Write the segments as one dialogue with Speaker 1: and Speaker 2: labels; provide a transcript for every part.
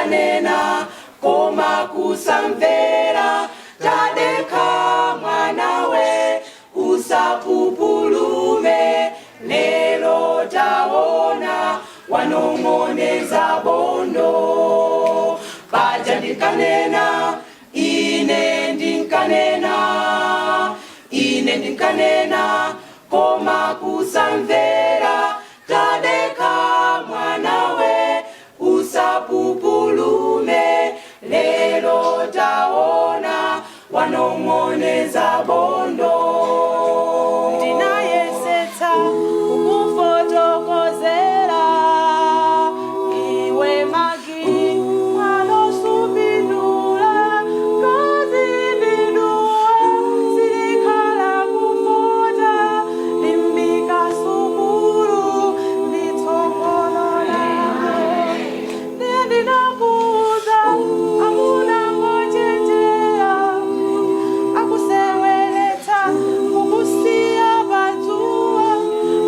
Speaker 1: ndinkanena koma kusamvera tadeka mwanawe usapupulume lelo taona wanong'oneza bondo paja ndinkanena ine ndinkanena koma kusamvera tadeka mwanawe usapupulume lelo taona wanong'oneza bondo
Speaker 2: ndinayesetsa kukufotokozera iwe magi anosupindula kazindidua silikhala kufota limbika sukulu litsogolola ndinakuza amuna ngochenjeya akuseweletsa kukusiya badzuwa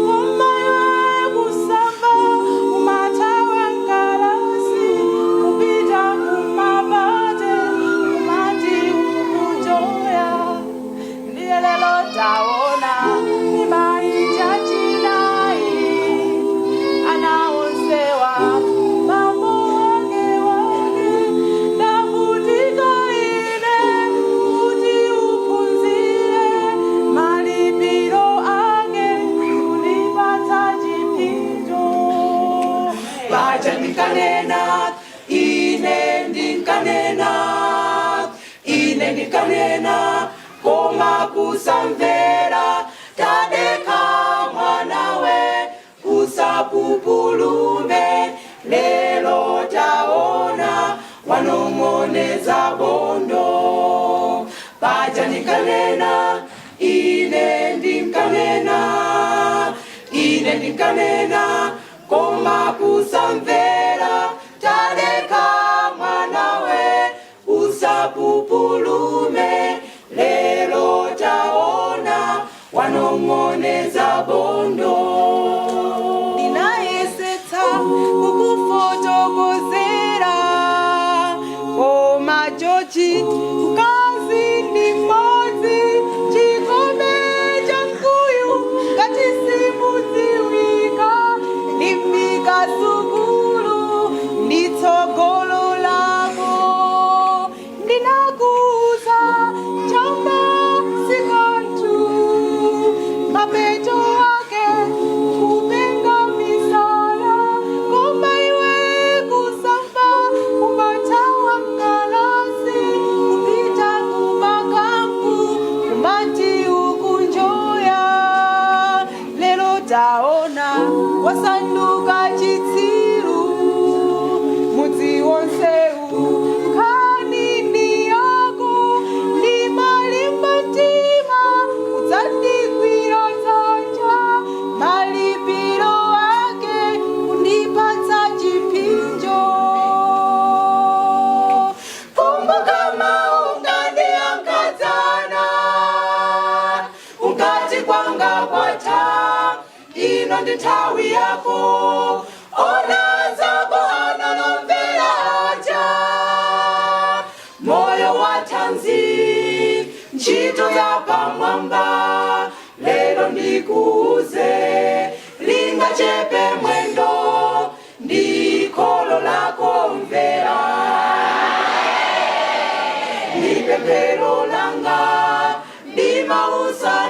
Speaker 2: komaye kusamba umathawa nkalasi kupita kumabate kumati ukujoya ndiye lelo taona imaijachinayi anaonsewa mambo wake ndavutika ine kuti uphunzire malipiro ake kulipatsa chipinjo
Speaker 1: paja ndinkanena ine ndinkanena koma kusamvera tadeka mwanawe usapupulume lelo taona wanong'oneza bondo paja ndinkanena ine ndinkanena koma kusamvera tadeka mwanawe usapupulume lelo taona wanong'oneza bondo
Speaker 2: ndinayesetsa kukufotokozera koma joji mkazi ndi mmodzi chikombe cha mkuyu ngati simudziwika limbika sukulu nditsogolo lako ndinakuza chamba sikanthu mapeto ake kupenga misala koma iwe kusamba umathawa nkalasi kupita kumakampu kumati ukunjoya lelo taona wasanduka chitsiru mudzi wonsewu khanini yako ndimalimba mtima udzandigwira dzanja malipiro ake kundipatsa chipinjo
Speaker 1: kumbuka maungani ankadzana unkati kwanga kwata ino ndi nthawi yako ona zako analomvera aja moyo wa thanzi ntchito ya pamwamba lero ndikuuze lingachepe mwendo ndi kholo lako mvera ndi pemphero langa ndi mausa